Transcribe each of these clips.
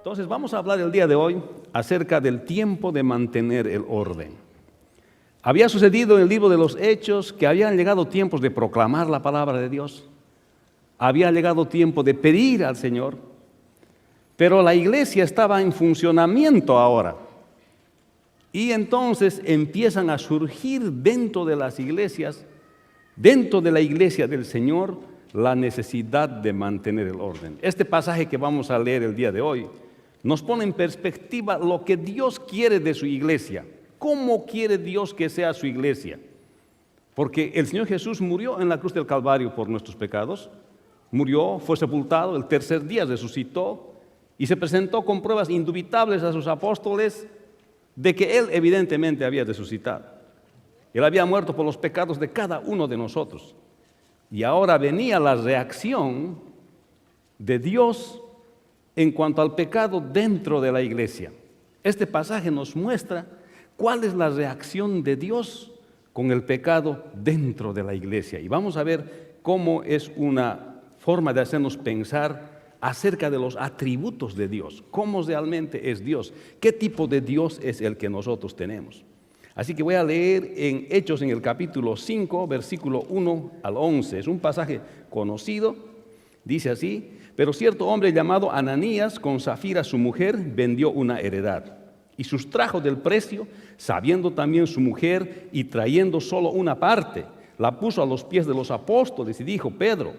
Entonces vamos a hablar el día de hoy acerca del tiempo de mantener el orden. Había sucedido en el libro de los Hechos que habían llegado tiempos de proclamar la palabra de Dios. Había llegado tiempo de pedir al Señor, pero la iglesia estaba en funcionamiento ahora. Y entonces empiezan a surgir dentro de las iglesias, dentro de la iglesia del Señor, la necesidad de mantener el orden. Este pasaje que vamos a leer el día de hoy nos pone en perspectiva lo que Dios quiere de su iglesia. ¿Cómo quiere Dios que sea su iglesia? Porque el Señor Jesús murió en la cruz del Calvario por nuestros pecados, murió, fue sepultado, el tercer día resucitó y se presentó con pruebas indubitables a sus apóstoles de que Él evidentemente había resucitado. Él había muerto por los pecados de cada uno de nosotros. Y ahora venía la reacción de Dios en cuanto al pecado dentro de la iglesia. Este pasaje nos muestra cuál es la reacción de Dios con el pecado dentro de la iglesia. Y vamos a ver cómo es una forma de hacernos pensar acerca de los atributos de Dios, cómo realmente es Dios, qué tipo de Dios es el que nosotros tenemos. Así que voy a leer en Hechos en el capítulo 5, versículo 1 al 11. Es un pasaje conocido, dice así: pero cierto hombre llamado Ananías, con Safira su mujer, vendió una heredad y sustrajo del precio, sabiendo también su mujer y trayendo solo una parte, la puso a los pies de los apóstoles y dijo: Pedro,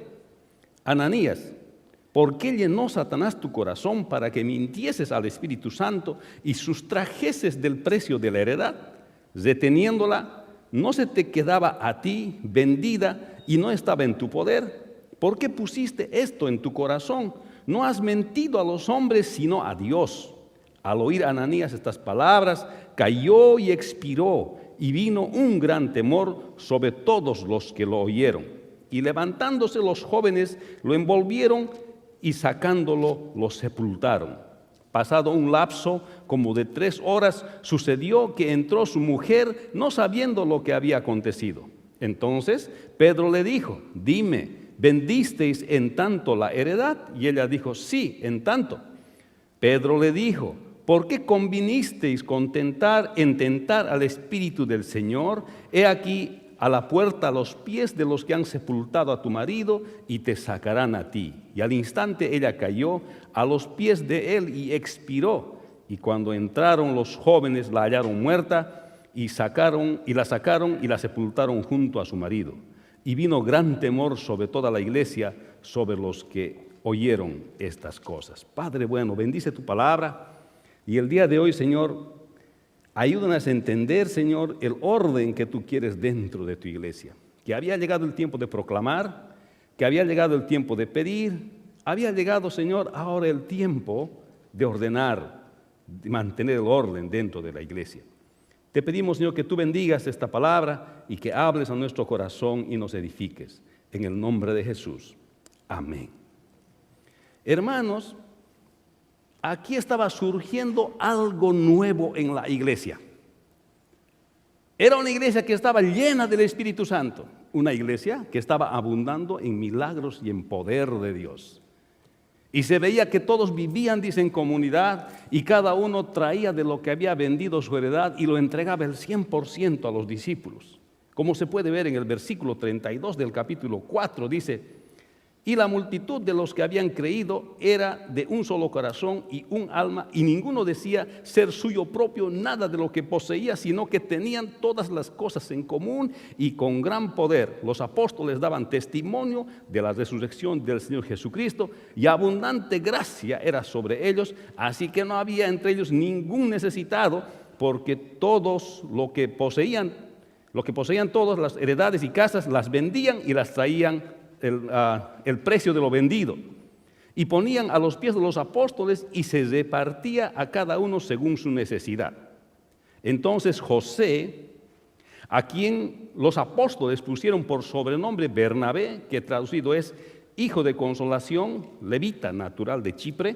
Ananías, ¿por qué llenó Satanás tu corazón para que mintieses al Espíritu Santo y sustrajeses del precio de la heredad? Reteniéndola, ¿no se te quedaba a ti vendida y no estaba en tu poder? ¿Por qué pusiste esto en tu corazón? No has mentido a los hombres, sino a Dios. Al oír Ananías estas palabras, cayó y expiró, y vino un gran temor sobre todos los que lo oyeron. Y levantándose los jóvenes, lo envolvieron y sacándolo, lo sepultaron. Pasado un lapso como de 3 horas, sucedió que entró su mujer, no sabiendo lo que había acontecido. Entonces Pedro le dijo: dime, ¿vendisteis en tanto la heredad? Y ella dijo: sí, en tanto. Pedro le dijo: ¿por qué convinisteis en tentar al Espíritu del Señor? He aquí a la puerta a los pies de los que han sepultado a tu marido, y te sacarán a ti. Y al instante ella cayó a los pies de él y expiró. Y cuando entraron los jóvenes la hallaron muerta, y la sacaron y la sepultaron junto a su marido. Y vino gran temor sobre toda la iglesia, sobre los que oyeron estas cosas. Padre bueno, bendice tu palabra, y el día de hoy, Señor, ayúdanos a entender, Señor, el orden que tú quieres dentro de tu iglesia. Que había llegado el tiempo de proclamar, que había llegado el tiempo de pedir, había llegado, Señor, ahora el tiempo de ordenar, de mantener el orden dentro de la iglesia. Te pedimos, Señor, que tú bendigas esta palabra y que hables a nuestro corazón y nos edifiques. En el nombre de Jesús. Amén. Hermanos, aquí estaba surgiendo algo nuevo en la iglesia. Era una iglesia que estaba llena del Espíritu Santo, una iglesia que estaba abundando en milagros y en poder de Dios. Y se veía que todos vivían, dice, en comunidad, y cada uno traía de lo que había vendido su heredad y lo entregaba el 100% a los discípulos. Como se puede ver en el versículo 32 del capítulo 4, dice: y la multitud de los que habían creído era de un solo corazón y un alma, y ninguno decía ser suyo propio nada de lo que poseía, sino que tenían todas las cosas en común, y con gran poder los apóstoles daban testimonio de la resurrección del Señor Jesucristo, y abundante gracia era sobre ellos, así que no había entre ellos ningún necesitado, porque todos lo que poseían todas las heredades y casas, las vendían y las traían el precio de lo vendido, y ponían a los pies de los apóstoles, y se repartía a cada uno según su necesidad. Entonces José, a quien los apóstoles pusieron por sobrenombre Bernabé, que traducido es hijo de consolación, levita natural de Chipre,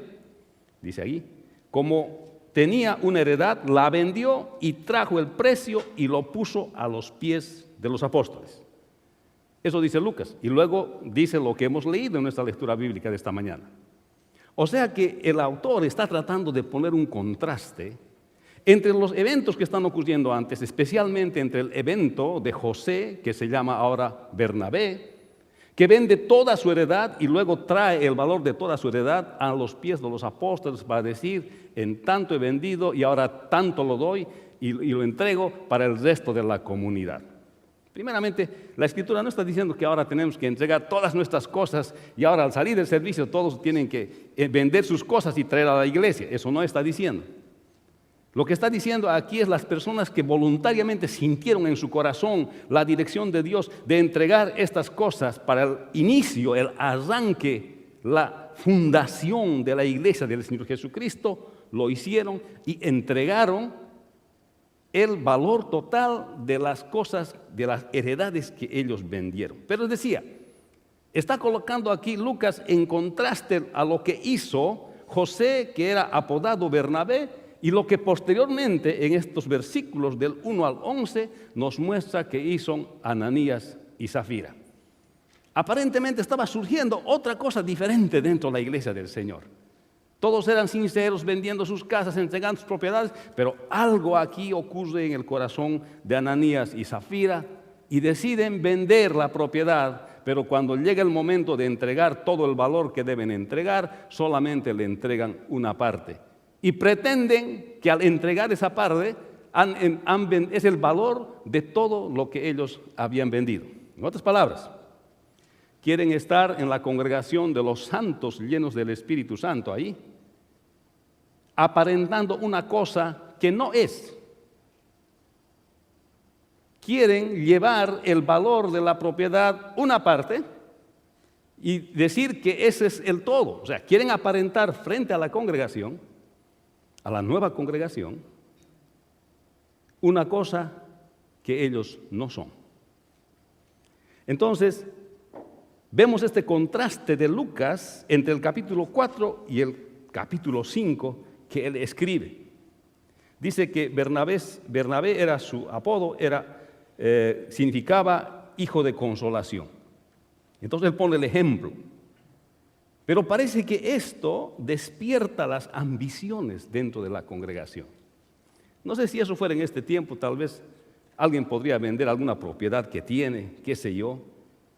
dice ahí, como tenía una heredad, la vendió y trajo el precio y lo puso a los pies de los apóstoles. Eso dice Lucas, y luego dice lo que hemos leído en nuestra lectura bíblica de esta mañana. O sea que el autor está tratando de poner un contraste entre los eventos que están ocurriendo antes, especialmente entre el evento de José, que se llama ahora Bernabé, que vende toda su heredad y luego trae el valor de toda su heredad a los pies de los apóstoles para decir, en tanto he vendido y ahora tanto lo doy y lo entrego para el resto de la comunidad. Primeramente, la Escritura no está diciendo que ahora tenemos que entregar todas nuestras cosas y ahora al salir del servicio todos tienen que vender sus cosas y traer a la iglesia. Eso no está diciendo. Lo que está diciendo aquí es las personas que voluntariamente sintieron en su corazón la dirección de Dios de entregar estas cosas para el inicio, el arranque, la fundación de la iglesia del Señor Jesucristo, lo hicieron y entregaron el valor total de las cosas, de las heredades que ellos vendieron. Pero decía, está colocando aquí Lucas en contraste a lo que hizo José, que era apodado Bernabé, y lo que posteriormente en estos versículos del 1 al 11 nos muestra que hizo Ananías y Zafira. Aparentemente estaba surgiendo otra cosa diferente dentro de la iglesia del Señor. Todos eran sinceros, vendiendo sus casas, entregando sus propiedades, pero algo aquí ocurre en el corazón de Ananías y Zafira y deciden vender la propiedad, pero cuando llega el momento de entregar todo el valor que deben entregar, solamente le entregan una parte. Y pretenden que al entregar esa parte es el valor de todo lo que ellos habían vendido. En otras palabras, quieren estar en la congregación de los santos llenos del Espíritu Santo ahí, aparentando una cosa que no es. Quieren llevar el valor de la propiedad una parte y decir que ese es el todo. O sea, quieren aparentar frente a la congregación, a la nueva congregación, una cosa que ellos no son. Entonces, vemos este contraste de Lucas entre el capítulo 4 y el capítulo 5 que él escribe. Dice que Bernabé era su apodo, significaba hijo de consolación. Entonces él pone el ejemplo. Pero parece que esto despierta las ambiciones dentro de la congregación. No sé si eso fuera en este tiempo, tal vez alguien podría vender alguna propiedad que tiene, qué sé yo,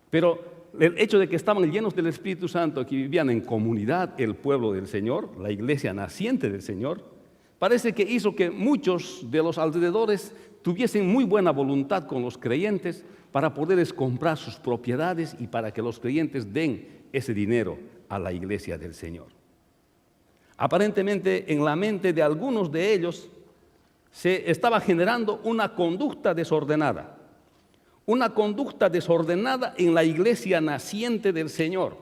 pero el hecho de que estaban llenos del Espíritu Santo, que vivían en comunidad, el pueblo del Señor, la iglesia naciente del Señor, parece que hizo que muchos de los alrededores tuviesen muy buena voluntad con los creyentes para poderles comprar sus propiedades y para que los creyentes den ese dinero a la iglesia del Señor. Aparentemente en la mente de algunos de ellos se estaba generando una conducta desordenada en la iglesia naciente del Señor.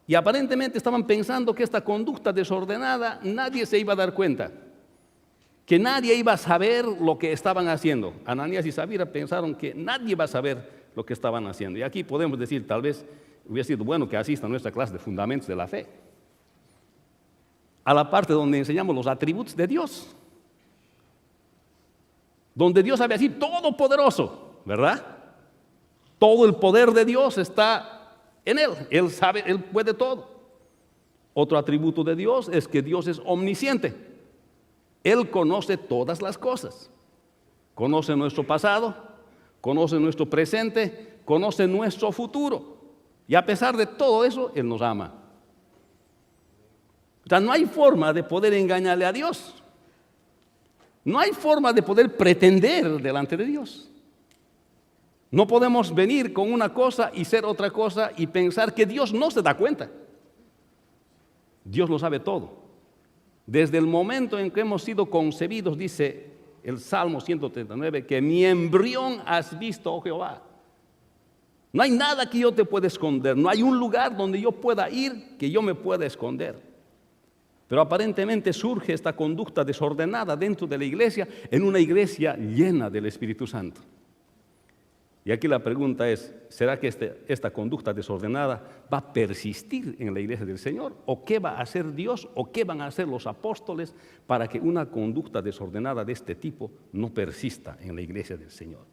Y aparentemente estaban pensando que esta conducta desordenada nadie se iba a dar cuenta, que nadie iba a saber lo que estaban haciendo. Ananías y Zafira pensaron que nadie iba a saber lo que estaban haciendo. Y aquí podemos decir, tal vez hubiera sido bueno que asista a nuestra clase de fundamentos de la fe, a la parte donde enseñamos los atributos de Dios, donde Dios había sido todopoderoso, ¿verdad? Todo el poder de Dios está en Él. Él sabe, Él puede todo. Otro atributo de Dios es que Dios es omnisciente. Él conoce todas las cosas. Conoce nuestro pasado, conoce nuestro presente, conoce nuestro futuro. Y a pesar de todo eso, Él nos ama. O sea, no hay forma de poder engañarle a Dios. No hay forma de poder pretender delante de Dios. No podemos venir con una cosa y ser otra cosa y pensar que Dios no se da cuenta. Dios lo sabe todo. Desde el momento en que hemos sido concebidos, dice el Salmo 139, que mi embrión has visto, oh Jehová. No hay nada que yo te pueda esconder, no hay un lugar donde yo pueda ir que yo me pueda esconder. Pero aparentemente surge esta conducta desordenada dentro de la iglesia, en una iglesia llena del Espíritu Santo. Y aquí la pregunta es, ¿será que esta conducta desordenada va a persistir en la iglesia del Señor? ¿O qué va a hacer Dios? ¿O qué van a hacer los apóstoles para que una conducta desordenada de este tipo no persista en la iglesia del Señor?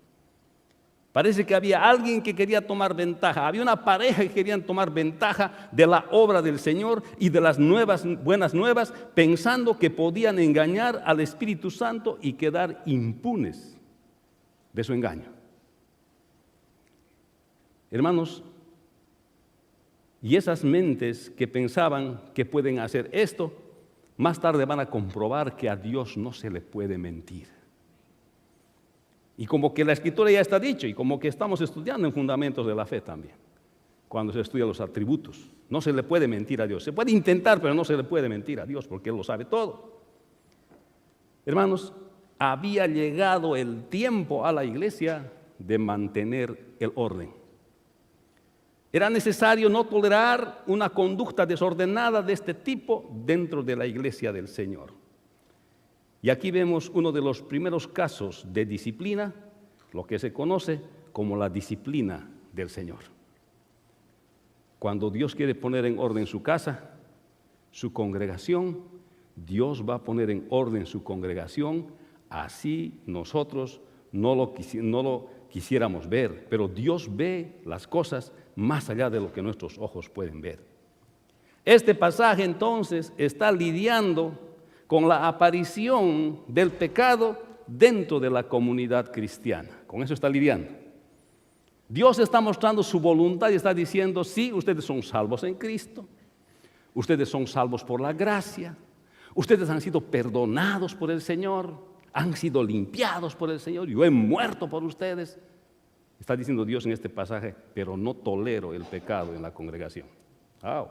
Parece que había alguien que quería tomar ventaja, había una pareja que querían tomar ventaja de la obra del Señor y de las buenas nuevas, pensando que podían engañar al Espíritu Santo y quedar impunes de su engaño. Hermanos, y esas mentes que pensaban que pueden hacer esto, más tarde van a comprobar que a Dios no se le puede mentir. Y como que la Escritura ya está dicho, y como que estamos estudiando en Fundamentos de la Fe también, cuando se estudia los atributos. No se le puede mentir a Dios. Se puede intentar, pero no se le puede mentir a Dios, porque Él lo sabe todo. Hermanos, había llegado el tiempo a la iglesia de mantener el orden. Era necesario no tolerar una conducta desordenada de este tipo dentro de la iglesia del Señor. Y aquí vemos uno de los primeros casos de disciplina, lo que se conoce como la disciplina del Señor. Cuando Dios quiere poner en orden su casa, su congregación, Dios va a poner en orden su congregación, así nosotros no lo quisiéramos ver, pero Dios ve las cosas más allá de lo que nuestros ojos pueden ver. Este pasaje entonces está lidiando con la aparición del pecado dentro de la comunidad cristiana. Con eso está lidiando. Dios está mostrando su voluntad y está diciendo, sí, ustedes son salvos en Cristo, ustedes son salvos por la gracia, ustedes han sido perdonados por el Señor, han sido limpiados por el Señor, yo he muerto por ustedes. Está diciendo Dios en este pasaje, pero no tolero el pecado en la congregación. ¡Wow!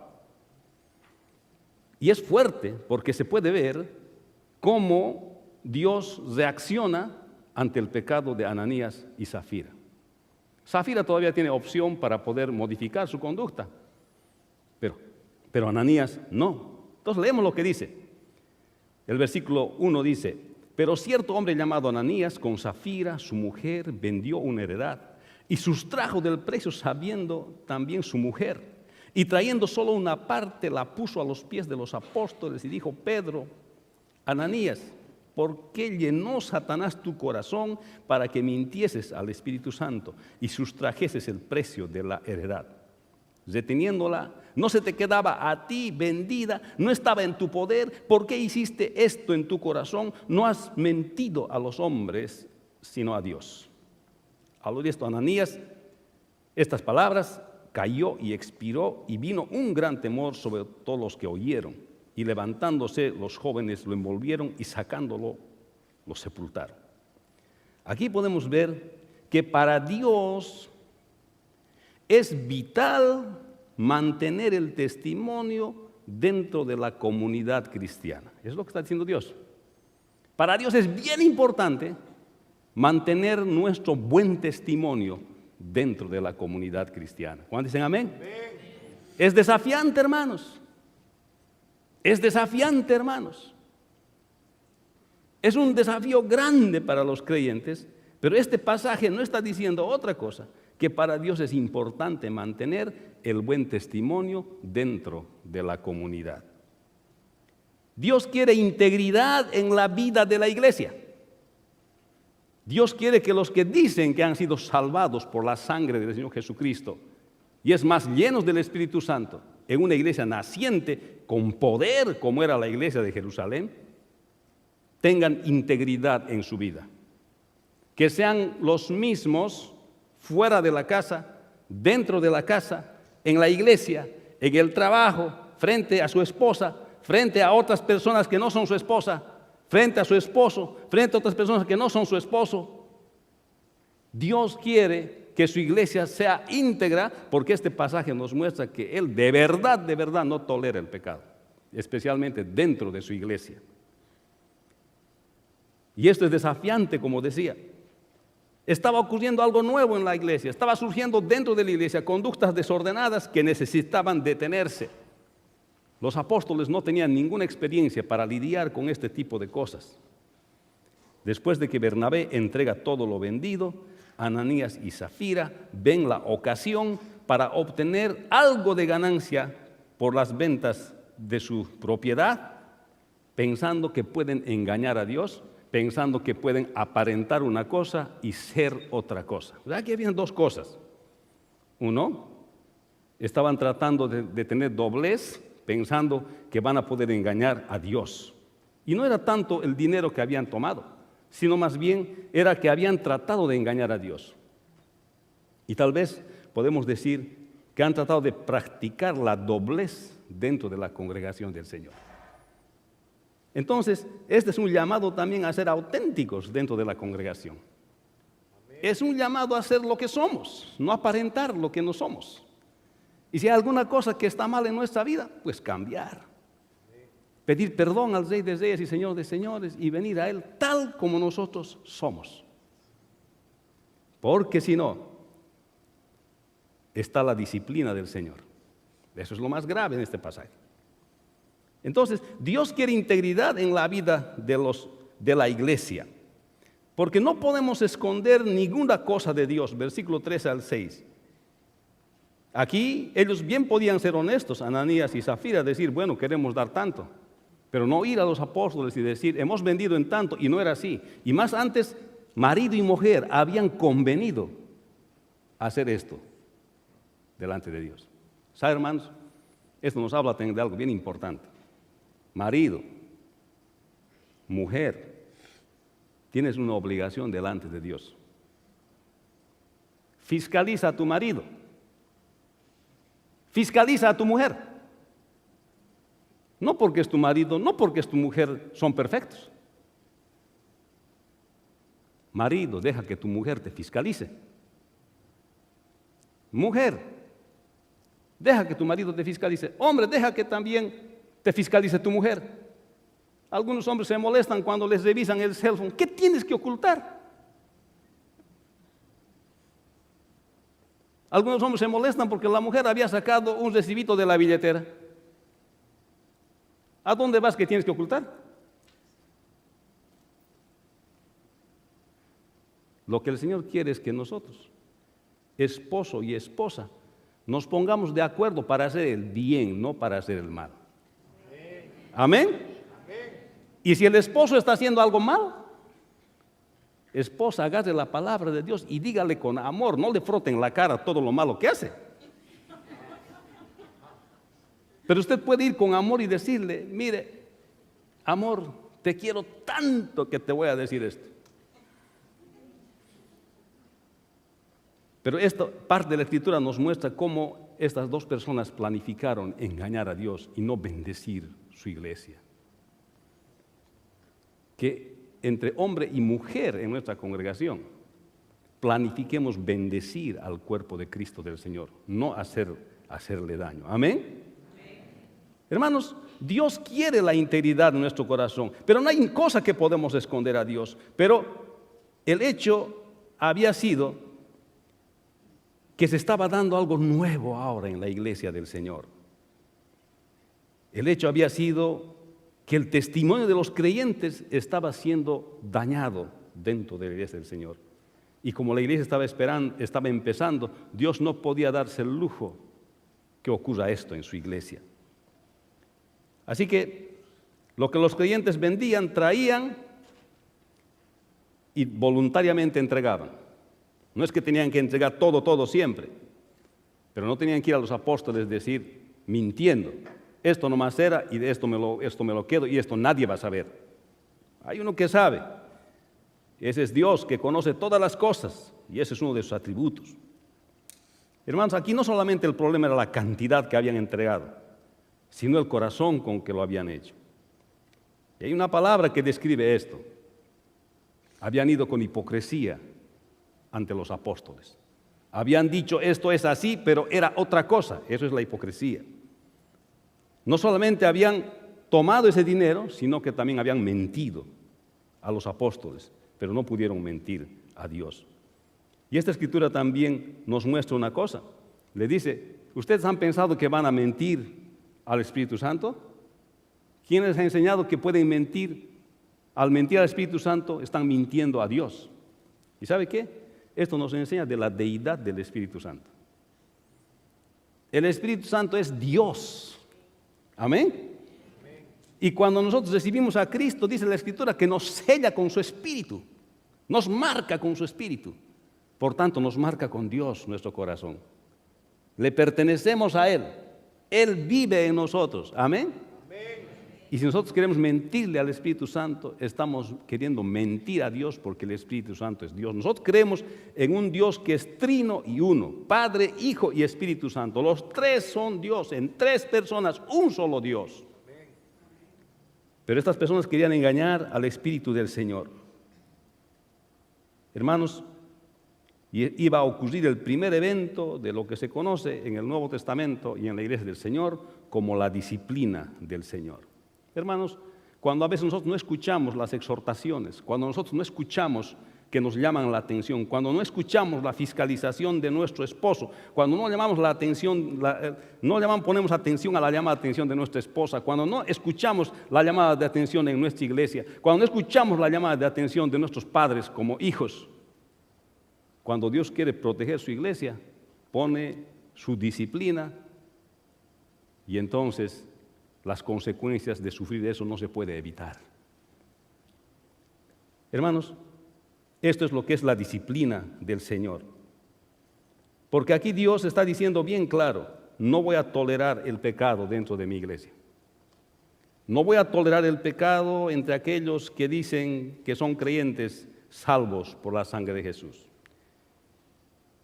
Y es fuerte porque se puede ver cómo Dios reacciona ante el pecado de Ananías y Zafira. Zafira todavía tiene opción para poder modificar su conducta, pero Ananías no. Entonces leemos lo que dice. El versículo 1 dice, pero cierto hombre llamado Ananías con Zafira, su mujer, vendió una heredad y sustrajo del precio sabiendo también su mujer. Y trayendo solo una parte, la puso a los pies de los apóstoles y dijo, Pedro, Ananías, ¿por qué llenó Satanás tu corazón para que mintieses al Espíritu Santo y sustrajeses el precio de la heredad? Reteniéndola, no se te quedaba a ti vendida, no estaba en tu poder. ¿Por qué hiciste esto en tu corazón? No has mentido a los hombres, sino a Dios. Al oír esto, Ananías, estas palabras, cayó y expiró, y vino un gran temor sobre todos los que oyeron. Y levantándose los jóvenes lo envolvieron y sacándolo lo sepultaron. Aquí podemos ver que para Dios es vital mantener el testimonio dentro de la comunidad cristiana. Es lo que está diciendo Dios. Para Dios es bien importante mantener nuestro buen testimonio dentro de la comunidad cristiana. ¿Cuántos dicen amén? Amén. Es desafiante, hermanos. Es desafiante, hermanos. Es un desafío grande para los creyentes, pero este pasaje no está diciendo otra cosa, que para Dios es importante mantener el buen testimonio dentro de la comunidad. Dios quiere integridad en la vida de la iglesia. Dios quiere que los que dicen que han sido salvados por la sangre del Señor Jesucristo, y es más, llenos del Espíritu Santo, en una iglesia naciente, con poder, como era la iglesia de Jerusalén, tengan integridad en su vida. Que sean los mismos fuera de la casa, dentro de la casa, en la iglesia, en el trabajo, frente a su esposa, frente a otras personas que no son su esposa, frente a su esposo, frente a otras personas que no son su esposo. Dios quiere que su iglesia sea íntegra, porque este pasaje nos muestra que Él de verdad no tolera el pecado, especialmente dentro de su iglesia. Y esto es desafiante, como decía. Estaba ocurriendo algo nuevo en la iglesia, estaba surgiendo dentro de la iglesia conductas desordenadas que necesitaban detenerse. Los apóstoles no tenían ninguna experiencia para lidiar con este tipo de cosas. Después de que Bernabé entrega todo lo vendido, Ananías y Zafira ven la ocasión para obtener algo de ganancia por las ventas de su propiedad, pensando que pueden engañar a Dios, pensando que pueden aparentar una cosa y ser otra cosa. O sea, aquí habían dos cosas. Uno, estaban tratando de tener doblez, pensando que van a poder engañar a Dios. Y no era tanto el dinero que habían tomado, sino más bien era que habían tratado de engañar a Dios. Y tal vez podemos decir que han tratado de practicar la doblez dentro de la congregación del Señor. Entonces, este es un llamado también a ser auténticos dentro de la congregación. Es un llamado a ser lo que somos, no aparentar lo que no somos. Y si hay alguna cosa que está mal en nuestra vida, pues cambiar. Pedir perdón al Rey de Reyes y Señor de Señores y venir a Él tal como nosotros somos. Porque si no, está la disciplina del Señor. Eso es lo más grave en este pasaje. Entonces, Dios quiere integridad en la vida de la iglesia. Porque no podemos esconder ninguna cosa de Dios. Versículo 13 al 6. Aquí ellos bien podían ser honestos, Ananías y Zafira, decir, bueno, queremos dar tanto. Pero no ir a los apóstoles y decir, hemos vendido en tanto, y no era así. Y más antes, marido y mujer habían convenido hacer esto delante de Dios. ¿Sabe, hermanos? Esto nos habla de algo bien importante. Marido, mujer, tienes una obligación delante de Dios. Fiscaliza a tu marido. Fiscaliza a tu mujer. No porque es tu marido, no porque es tu mujer, son perfectos. Marido, deja que tu mujer te fiscalice. Mujer, deja que tu marido te fiscalice. Hombre, deja que también te fiscalice tu mujer. Algunos hombres se molestan cuando les revisan el cell phone. ¿Qué tienes que ocultar? Algunos hombres se molestan porque la mujer había sacado un recibito de la billetera. ¿A dónde vas que tienes que ocultar? Lo que el Señor quiere es que nosotros, esposo y esposa, nos pongamos de acuerdo para hacer el bien, no para hacer el mal. ¿Amén? Y si el esposo está haciendo algo mal, esposa, agarre la palabra de Dios y dígale con amor, no le froten la cara todo lo malo que hace. Pero usted puede ir con amor y decirle, mire, amor, te quiero tanto que te voy a decir esto. Pero esta parte de la Escritura nos muestra cómo estas dos personas planificaron engañar a Dios y no bendecir su iglesia. Que entre hombre y mujer en nuestra congregación planifiquemos bendecir al cuerpo de Cristo del Señor, no hacerle daño. ¿Amén? Hermanos, Dios quiere la integridad en nuestro corazón, pero no hay cosa que podemos esconder a Dios. Pero el hecho había sido que se estaba dando algo nuevo ahora en la iglesia del Señor. El hecho había sido que el testimonio de los creyentes estaba siendo dañado dentro de la iglesia del Señor. Y como la iglesia estaba empezando, Dios no podía darse el lujo que ocurra esto en su iglesia. Así que lo que los creyentes vendían, traían y voluntariamente entregaban. No es que tenían que entregar todo siempre, pero no tenían que ir a los apóstoles decir, mintiendo, esto nomás era y de esto me lo quedo y esto nadie va a saber. Hay uno que sabe, ese es Dios que conoce todas las cosas y ese es uno de sus atributos. Hermanos, aquí no solamente el problema era la cantidad que habían entregado, sino el corazón con que lo habían hecho. Y hay una palabra que describe esto. Habían ido con hipocresía ante los apóstoles. Habían dicho esto es así, pero era otra cosa. Eso es la hipocresía. No solamente habían tomado ese dinero, sino que también habían mentido a los apóstoles, pero no pudieron mentir a Dios. Y esta escritura también nos muestra una cosa. Le dice, ¿ustedes han pensado que van a mentir al Espíritu Santo? ¿Quién les ha enseñado que pueden mentir? Al mentir al Espíritu Santo están mintiendo a Dios. ¿Y sabe qué? Esto nos enseña de la deidad del Espíritu Santo. El Espíritu Santo es Dios. ¿Amén? Y cuando nosotros recibimos a Cristo, dice la Escritura, que nos sella con su Espíritu, nos marca con su Espíritu. Por tanto, nos marca con Dios nuestro corazón. Le pertenecemos a Él. Él vive en nosotros. Amén. Y si nosotros queremos mentirle al Espíritu Santo, estamos queriendo mentir a Dios porque el Espíritu Santo es Dios. Nosotros creemos en un Dios que es trino y uno, Padre, Hijo y Espíritu Santo. Los tres son Dios, en tres personas, un solo Dios. Pero estas personas querían engañar al Espíritu del Señor. Hermanos, iba a ocurrir el primer evento de lo que se conoce en el Nuevo Testamento y en la Iglesia del Señor como la disciplina del Señor. Hermanos, cuando a veces nosotros no escuchamos las exhortaciones, cuando nosotros no escuchamos que nos llaman la atención, cuando no escuchamos la fiscalización de nuestro esposo, cuando no llamamos la atención, ponemos atención a la llamada de atención de nuestra esposa, cuando no escuchamos la llamada de atención en nuestra iglesia, cuando no escuchamos la llamada de atención de nuestros padres como hijos, cuando Dios quiere proteger su iglesia, pone su disciplina y entonces las consecuencias de sufrir eso no se puede evitar. Hermanos, esto es lo que es la disciplina del Señor. Porque aquí Dios está diciendo bien claro, no voy a tolerar el pecado dentro de mi iglesia. No voy a tolerar el pecado entre aquellos que dicen que son creyentes salvos por la sangre de Jesús.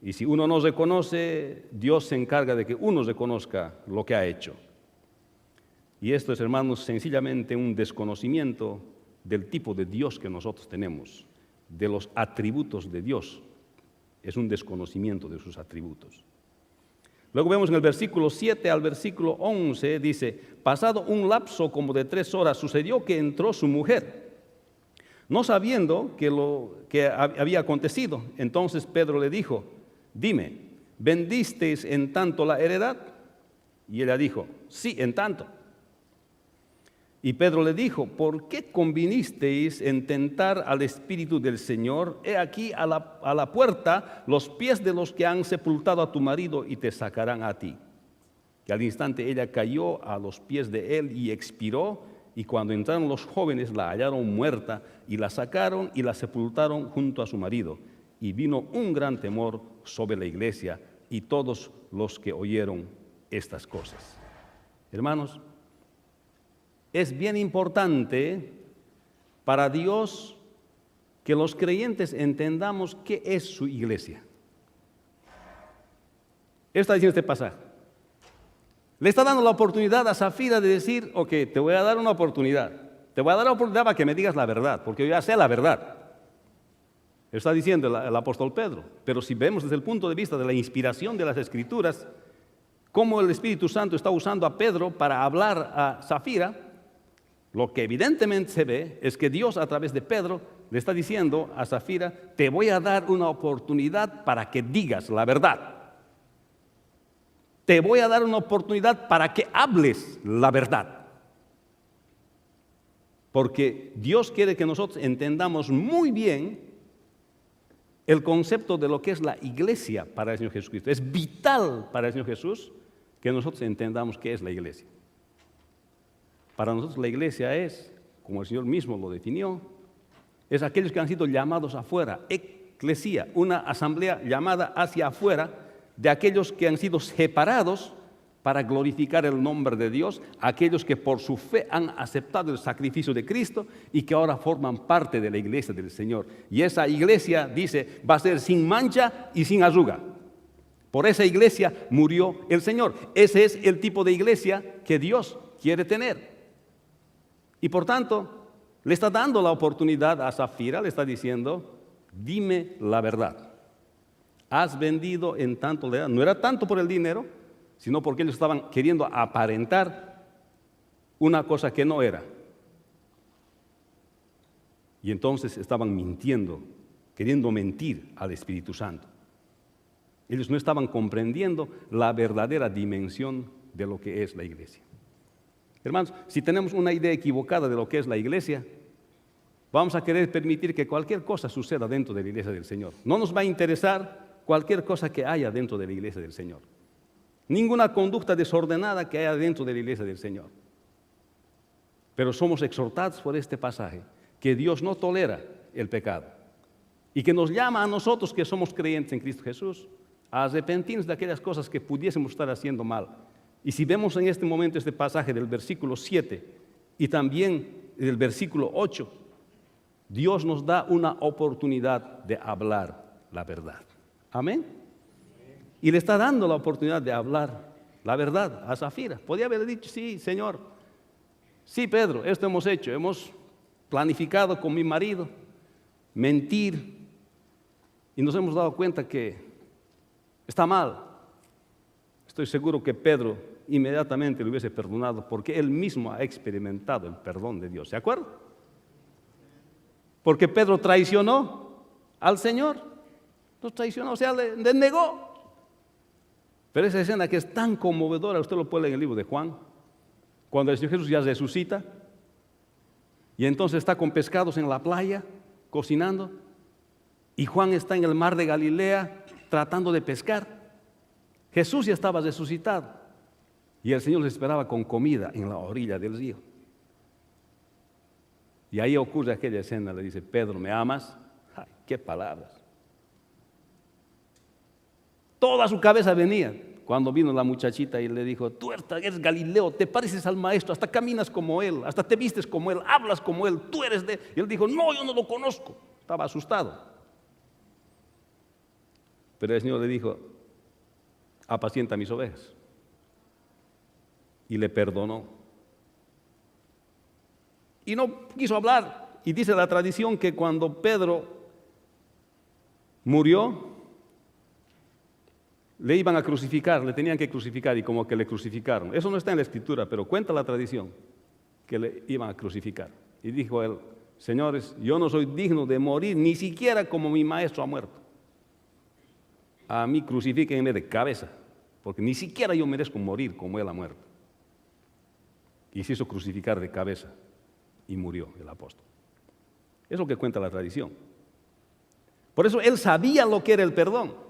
Y si uno no reconoce, Dios se encarga de que uno reconozca lo que ha hecho. Y esto es, hermanos, sencillamente un desconocimiento del tipo de Dios que nosotros tenemos, de los atributos de Dios. Es un desconocimiento de sus atributos. Luego vemos en el versículo 7 al versículo 11, dice, pasado un lapso como de 3 horas, sucedió que entró su mujer, no sabiendo que lo que había acontecido. Entonces Pedro le dijo, dime, ¿vendisteis en tanto la heredad? Y ella dijo, sí, en tanto. Y Pedro le dijo, ¿por qué convinisteis en tentar al Espíritu del Señor? He aquí a la puerta los pies de los que han sepultado a tu marido y te sacarán a ti. Y al instante ella cayó a los pies de él y expiró, y cuando entraron los jóvenes la hallaron muerta y la sacaron y la sepultaron junto a su marido. Y vino un gran temor sobre la iglesia y todos los que oyeron estas cosas. Hermanos, es bien importante para Dios que los creyentes entendamos qué es su iglesia. Está diciendo este pasaje. Le está dando la oportunidad a Zafira de decir, ok, te voy a dar una oportunidad. Te voy a dar la oportunidad para que me digas la verdad, porque yo ya sé la verdad. Está diciendo el apóstol Pedro. Pero si vemos desde el punto de vista de la inspiración de las Escrituras, cómo el Espíritu Santo está usando a Pedro para hablar a Zafira, lo que evidentemente se ve es que Dios a través de Pedro le está diciendo a Zafira, te voy a dar una oportunidad para que digas la verdad. Te voy a dar una oportunidad para que hables la verdad. Porque Dios quiere que nosotros entendamos muy bien el concepto de lo que es la iglesia para el Señor Jesucristo. Es vital para el Señor Jesús que nosotros entendamos qué es la iglesia. Para nosotros la iglesia es, como el Señor mismo lo definió, es aquellos que han sido llamados afuera, eclesía, una asamblea llamada hacia afuera, de aquellos que han sido separados para glorificar el nombre de Dios, aquellos que por su fe han aceptado el sacrificio de Cristo y que ahora forman parte de la iglesia del Señor. Y esa iglesia, dice, va a ser sin mancha y sin arruga. Por esa iglesia murió el Señor. Ese es el tipo de iglesia que Dios quiere tener. Y por tanto, le está dando la oportunidad a Zafira, le está diciendo, dime la verdad. Has vendido en tanto, no era tanto por el dinero, sino porque ellos estaban queriendo aparentar una cosa que no era. Y entonces estaban mintiendo, queriendo mentir al Espíritu Santo. Ellos no estaban comprendiendo la verdadera dimensión de lo que es la iglesia. Hermanos, si tenemos una idea equivocada de lo que es la iglesia, vamos a querer permitir que cualquier cosa suceda dentro de la iglesia del Señor. No nos va a interesar cualquier cosa que haya dentro de la iglesia del Señor. Ninguna conducta desordenada que haya dentro de la iglesia del Señor. Pero somos exhortados por este pasaje que Dios no tolera el pecado y que nos llama a nosotros que somos creyentes en Cristo Jesús a arrepentirnos de aquellas cosas que pudiésemos estar haciendo mal. Y si vemos en este momento este pasaje del versículo 7 y también del versículo 8, Dios nos da una oportunidad de hablar la verdad. Amén. Y le está dando la oportunidad de hablar la verdad a Zafira. Podía haber dicho, sí, Señor, sí, Pedro, esto hemos hecho, hemos planificado con mi marido mentir y nos hemos dado cuenta que está mal. Estoy seguro que Pedro inmediatamente lo hubiese perdonado porque él mismo ha experimentado el perdón de Dios. ¿Se acuerdan? Porque Pedro traicionó al Señor. Lo traicionó, o sea, le negó. Pero esa escena que es tan conmovedora, usted lo puede leer en el libro de Juan, cuando el Señor Jesús ya resucita y entonces está con pescados en la playa, cocinando, y Juan está en el mar de Galilea tratando de pescar. Jesús ya estaba resucitado y el Señor les esperaba con comida en la orilla del río. Y ahí ocurre aquella escena, le dice, Pedro, ¿me amas? ¡Ay, qué palabras! Toda su cabeza venía cuando vino la muchachita y le dijo, tú eres Galileo, te pareces al maestro, hasta caminas como él, hasta te vistes como él, hablas como él, tú eres de él. Y él dijo, no, yo no lo conozco. Estaba asustado. Pero el Señor le dijo, apacienta mis ovejas. Y le perdonó. Y no quiso hablar. Y dice la tradición que cuando Pedro murió, le iban a crucificar, le tenían que crucificar y como que le crucificaron. Eso no está en la Escritura, pero cuenta la tradición que le iban a crucificar. Y dijo él, señores, yo no soy digno de morir, ni siquiera como mi maestro ha muerto. A mí crucifíquenme de cabeza, porque ni siquiera yo merezco morir como él ha muerto. Y se hizo crucificar de cabeza y murió el apóstol. Es lo que cuenta la tradición. Por eso él sabía lo que era el perdón.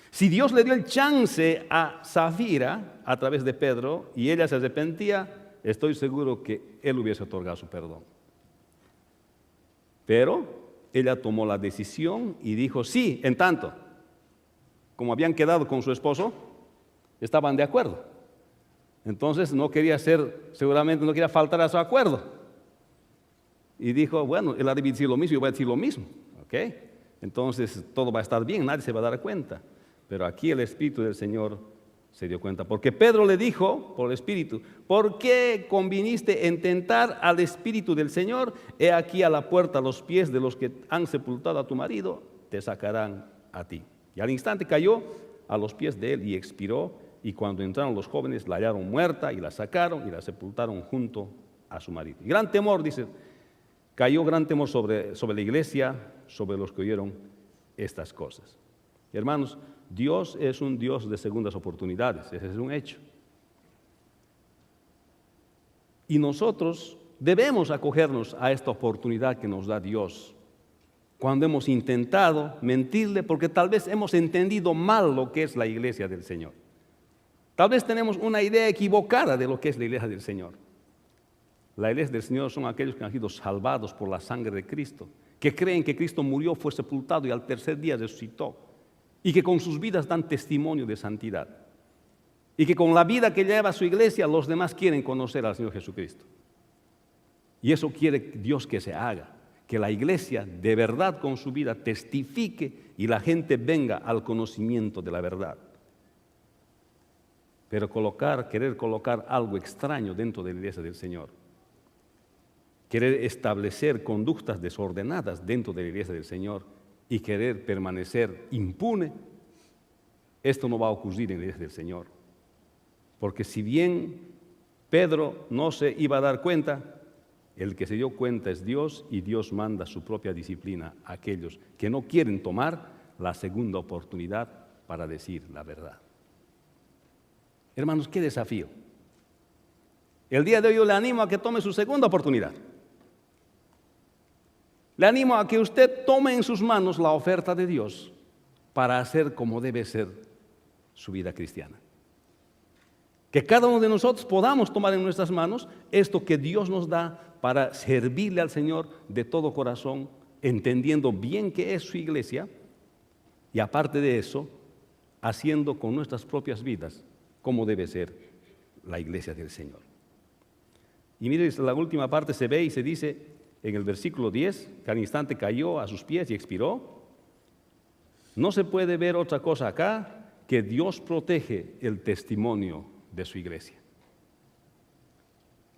Si Dios le dio el chance a Zafira a través de Pedro y ella se arrepentía, estoy seguro que él hubiese otorgado su perdón. Pero ella tomó la decisión y dijo sí, en tanto, como habían quedado con su esposo, estaban de acuerdo. Entonces no quería seguramente no quería faltar a su acuerdo. Y dijo, bueno, él ha de decir lo mismo, yo voy a decir lo mismo. ¿Ok? Entonces todo va a estar bien, nadie se va a dar cuenta. Pero aquí el Espíritu del Señor se dio cuenta. Porque Pedro le dijo por el Espíritu, ¿por qué conviniste en tentar al Espíritu del Señor? He aquí a la puerta los pies de los que han sepultado a tu marido, te sacarán a ti. Y al instante cayó a los pies de él y expiró. Y cuando entraron los jóvenes la hallaron muerta y la sacaron y la sepultaron junto a su marido. Y gran temor, dice, cayó gran temor sobre la iglesia, sobre los que oyeron estas cosas. Y hermanos, Dios es un Dios de segundas oportunidades, ese es un hecho. Y nosotros debemos acogernos a esta oportunidad que nos da Dios cuando hemos intentado mentirle porque tal vez hemos entendido mal lo que es la iglesia del Señor. Tal vez tenemos una idea equivocada de lo que es la iglesia del Señor. La iglesia del Señor son aquellos que han sido salvados por la sangre de Cristo, que creen que Cristo murió, fue sepultado y al tercer día resucitó. Y que con sus vidas dan testimonio de santidad. Y que con la vida que lleva su iglesia, los demás quieren conocer al Señor Jesucristo. Y eso quiere Dios que se haga. Que la iglesia de verdad con su vida testifique y la gente venga al conocimiento de la verdad. Pero querer colocar algo extraño dentro de la iglesia del Señor. Querer establecer conductas desordenadas dentro de la iglesia del Señor. Y querer permanecer impune, esto no va a ocurrir en la iglesia del Señor. Porque si bien Pedro no se iba a dar cuenta, el que se dio cuenta es Dios y Dios manda su propia disciplina a aquellos que no quieren tomar la segunda oportunidad para decir la verdad. Hermanos, qué desafío. El día de hoy yo le animo a que tome su segunda oportunidad. Le animo a que usted tome en sus manos la oferta de Dios para hacer como debe ser su vida cristiana. Que cada uno de nosotros podamos tomar en nuestras manos esto que Dios nos da para servirle al Señor de todo corazón, entendiendo bien qué es su iglesia y aparte de eso, haciendo con nuestras propias vidas cómo debe ser la iglesia del Señor. Y mire, la última parte se ve y se dice en el versículo 10, que al instante cayó a sus pies y expiró. No se puede ver otra cosa acá que Dios protege el testimonio de su iglesia.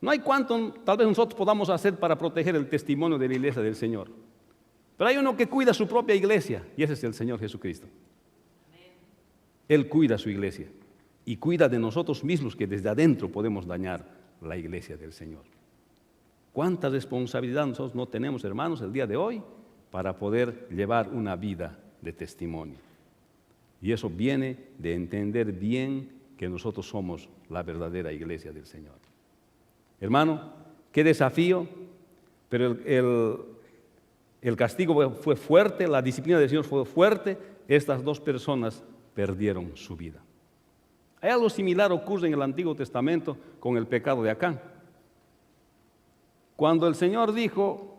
No hay cuánto tal vez nosotros podamos hacer para proteger el testimonio de la iglesia del Señor. Pero hay uno que cuida su propia iglesia y ese es el Señor Jesucristo. Él cuida su iglesia y cuida de nosotros mismos que desde adentro podemos dañar la iglesia del Señor. ¿Cuánta responsabilidad nosotros no tenemos, hermanos, el día de hoy para poder llevar una vida de testimonio? Y eso viene de entender bien que nosotros somos la verdadera iglesia del Señor. Hermano, qué desafío, pero el castigo fue fuerte, la disciplina del Señor fue fuerte. Estas dos personas perdieron su vida. Hay algo similar ocurre en el Antiguo Testamento con el pecado de Acán. Cuando el Señor dijo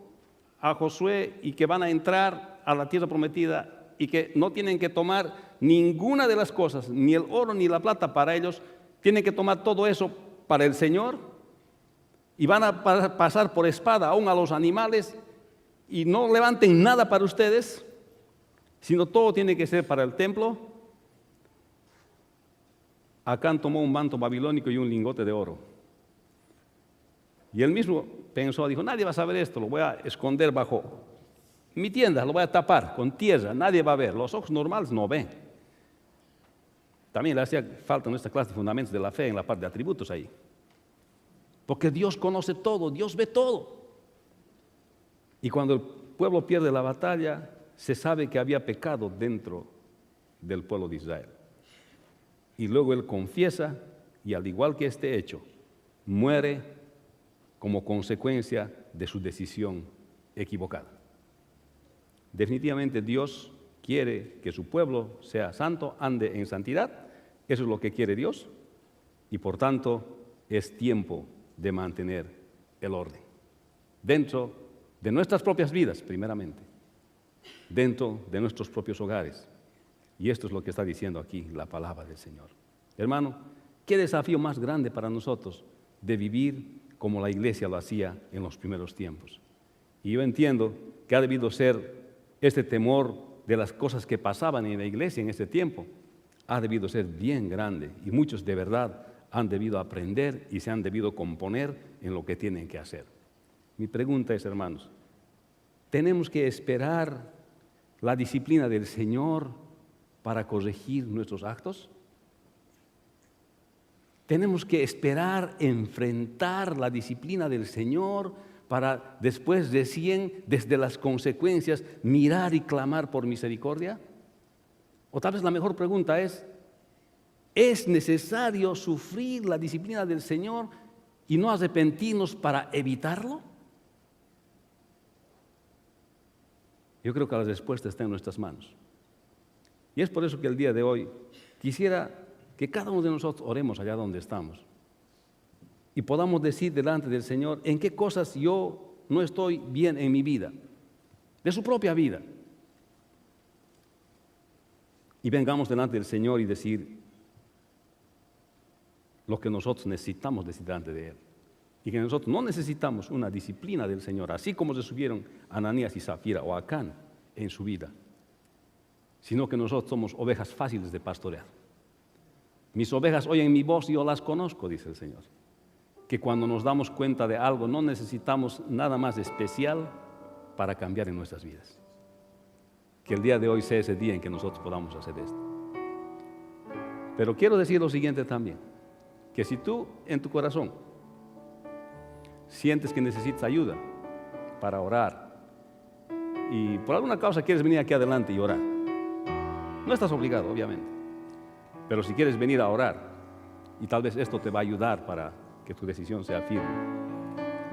a Josué y que van a entrar a la tierra prometida y que no tienen que tomar ninguna de las cosas, ni el oro ni la plata para ellos, tienen que tomar todo eso para el Señor y van a pasar por espada aún a los animales y no levanten nada para ustedes, sino todo tiene que ser para el templo. Acán tomó un manto babilónico y un lingote de oro. Y él mismo pensó, dijo, nadie va a saber esto, lo voy a esconder bajo mi tienda, lo voy a tapar con tierra, nadie va a ver, los ojos normales no ven. También le hacía falta en nuestra clase de fundamentos de la fe en la parte de atributos ahí. Porque Dios conoce todo, Dios ve todo. Y cuando el pueblo pierde la batalla, se sabe que había pecado dentro del pueblo de Israel. Y luego él confiesa y al igual que este hecho, muere como consecuencia de su decisión equivocada. Definitivamente Dios quiere que su pueblo sea santo, ande en santidad. Eso es lo que quiere Dios y por tanto es tiempo de mantener el orden dentro de nuestras propias vidas primeramente, dentro de nuestros propios hogares. Y esto es lo que está diciendo aquí la palabra del Señor. Hermano, qué desafío más grande para nosotros de vivir como la iglesia lo hacía en los primeros tiempos. Y yo entiendo que ha debido ser este temor de las cosas que pasaban en la iglesia en ese tiempo, ha debido ser bien grande y muchos de verdad han debido aprender y se han debido componer en lo que tienen que hacer. Mi pregunta es, hermanos, ¿tenemos que esperar la disciplina del Señor para corregir nuestros actos? ¿Tenemos que esperar enfrentar la disciplina del Señor para después recién, desde las consecuencias, mirar y clamar por misericordia? O tal vez la mejor pregunta ¿es necesario sufrir la disciplina del Señor y no arrepentirnos para evitarlo? Yo creo que la respuesta está en nuestras manos. Y es por eso que el día de hoy quisiera que cada uno de nosotros oremos allá donde estamos y podamos decir delante del Señor en qué cosas yo no estoy bien en mi vida, de su propia vida. Y vengamos delante del Señor y decir lo que nosotros necesitamos decir delante de Él. Y que nosotros no necesitamos una disciplina del Señor, así como se subieron Ananías y Zafira o Acán en su vida, sino que nosotros somos ovejas fáciles de pastorear. Mis ovejas oyen mi voz y yo las conozco, dice el Señor. Que cuando nos damos cuenta de algo no necesitamos nada más especial para cambiar en nuestras vidas. Que el día de hoy sea ese día en que nosotros podamos hacer esto. Pero quiero decir lo siguiente también, que si tú en tu corazón sientes que necesitas ayuda para orar y por alguna causa quieres venir aquí adelante y orar, no estás obligado, obviamente, pero si quieres venir a orar y tal vez esto te va a ayudar para que tu decisión sea firme,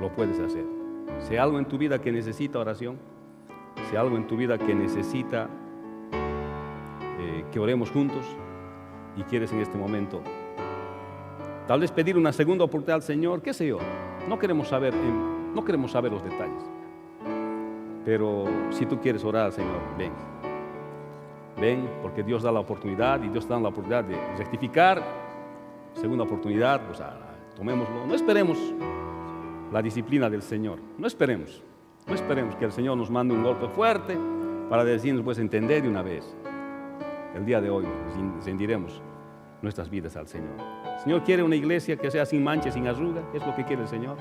lo puedes hacer. Si hay algo en tu vida que necesita oración, si hay algo en tu vida que necesita que oremos juntos y quieres en este momento Tal vez pedir una segunda oportunidad al Señor, qué sé yo. No queremos saber los detalles. Pero si tú quieres orar al Señor, ven. Ven, porque Dios da la oportunidad y Dios te da la oportunidad de rectificar. Segunda oportunidad, pues tomémoslo. No esperemos la disciplina del Señor. No esperemos que el Señor nos mande un golpe fuerte para decirnos, pues, entender de una vez. El día de hoy rendiremos nuestras vidas al Señor. El Señor quiere una iglesia que sea sin mancha, sin arruga. Es lo que quiere el Señor.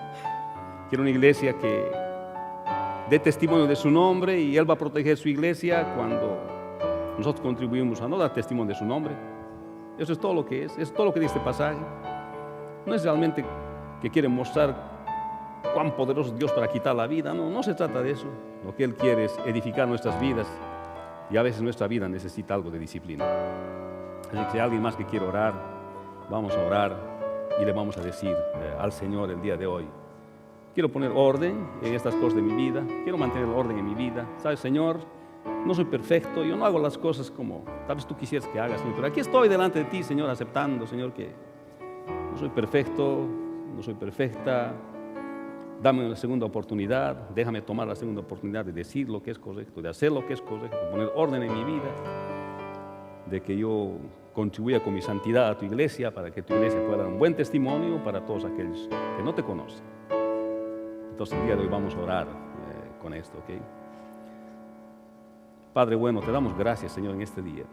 Quiere una iglesia que dé testimonio de su nombre, y Él va a proteger su iglesia cuando nosotros contribuimos a no dar testimonio de su nombre. Eso es todo lo que es todo lo que dice este pasaje. No es realmente que quiere mostrar cuán poderoso es Dios para quitar la vida. No se trata de eso. Lo que Él quiere es edificar nuestras vidas, y a veces nuestra vida necesita algo de disciplina. Así que si hay alguien más que quiere orar, vamos a orar y le vamos a decir al Señor el día de hoy: quiero poner orden en estas cosas de mi vida, quiero mantener el orden en mi vida. ¿Sabes, Señor? No soy perfecto, yo no hago las cosas como tal vez tú quisieras que hagas, Señor, pero aquí estoy delante de ti, Señor, aceptando, Señor, que no soy perfecto, no soy perfecta. Dame una segunda oportunidad, déjame tomar la segunda oportunidad de decir lo que es correcto, de hacer lo que es correcto, de poner orden en mi vida, de que yo contribuya con mi santidad a tu iglesia, para que tu iglesia pueda dar un buen testimonio para todos aquellos que no te conocen. Entonces el día de hoy vamos a orar con esto, ¿ok? Padre bueno, te damos gracias, Señor, en este día.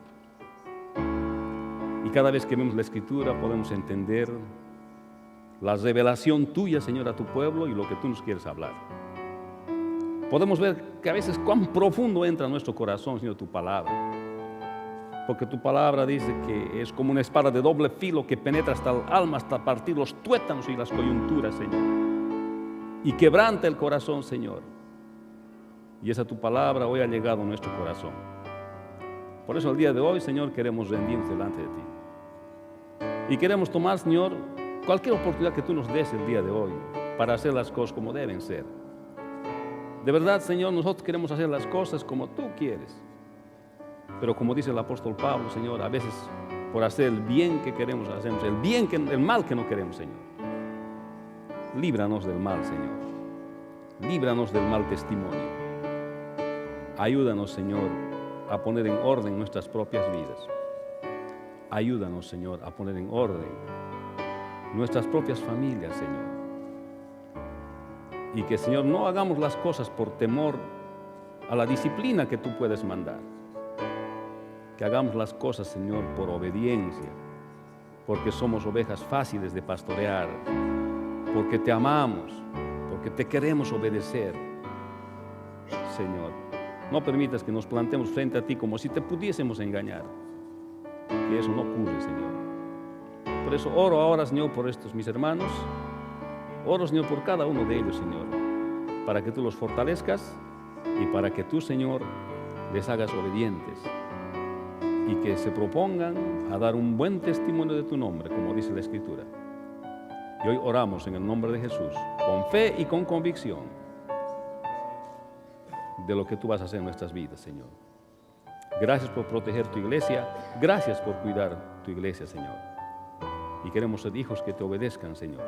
Y cada vez que vemos la Escritura podemos entender la revelación tuya, Señor, a tu pueblo y lo que tú nos quieres hablar. Podemos ver que a veces cuán profundo entra en nuestro corazón, Señor, tu palabra. Porque tu palabra dice que es como una espada de doble filo que penetra hasta el alma, hasta partir los tuétanos y las coyunturas, Señor. Y quebranta el corazón, Señor. Y esa tu palabra hoy ha llegado a nuestro corazón. Por eso el día de hoy, Señor, queremos rendirnos delante de ti. Y queremos tomar, Señor, cualquier oportunidad que tú nos des el día de hoy para hacer las cosas como deben ser. De verdad, Señor, nosotros queremos hacer las cosas como tú quieres. Pero como dice el apóstol Pablo, Señor, a veces por hacer el bien que queremos, hacemos el mal que no queremos, Señor. Líbranos del mal, Señor. Líbranos del mal testimonio. Ayúdanos, Señor, a poner en orden nuestras propias vidas. Ayúdanos, Señor, a poner en orden nuestras propias familias, Señor. Y que, Señor, no hagamos las cosas por temor a la disciplina que tú puedes mandar. Que hagamos las cosas, Señor, por obediencia, porque somos ovejas fáciles de pastorear, porque te amamos, porque te queremos obedecer, Señor. No permitas que nos plantemos frente a ti como si te pudiésemos engañar. Que eso no ocurre, Señor. Por eso oro ahora, Señor, por estos mis hermanos. Oro, Señor, por cada uno de ellos, Señor, para que tú los fortalezcas y para que tú, Señor, les hagas obedientes y que se propongan a dar un buen testimonio de tu nombre, como dice la Escritura. Y hoy oramos en el nombre de Jesús, con fe y con convicción de lo que tú vas a hacer en nuestras vidas, Señor. Gracias por proteger tu iglesia, gracias por cuidar tu iglesia, Señor. Y queremos ser hijos que te obedezcan, Señor.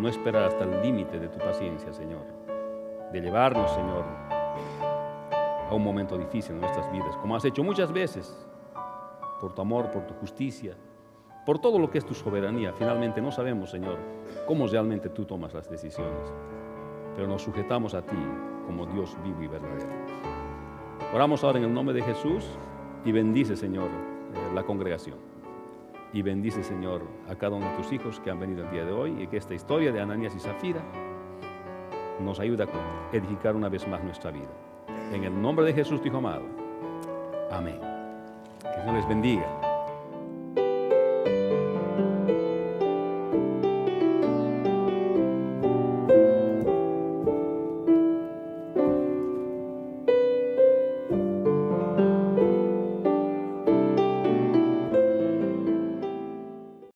No esperar hasta el límite de tu paciencia, Señor. De llevarnos, Señor, a un momento difícil en nuestras vidas, como has hecho muchas veces, por tu amor, por tu justicia, por todo lo que es tu soberanía. Finalmente no sabemos, Señor, cómo realmente tú tomas las decisiones, pero nos sujetamos a ti como Dios vivo y verdadero. Oramos ahora en el nombre de Jesús y bendice, Señor, la congregación. Y bendice, Señor, a cada uno de tus hijos que han venido el día de hoy, y que esta historia de Ananías y Zafira nos ayude a edificar una vez más nuestra vida. En el nombre de Jesús, tu Hijo amado. Amén. Que Dios les bendiga.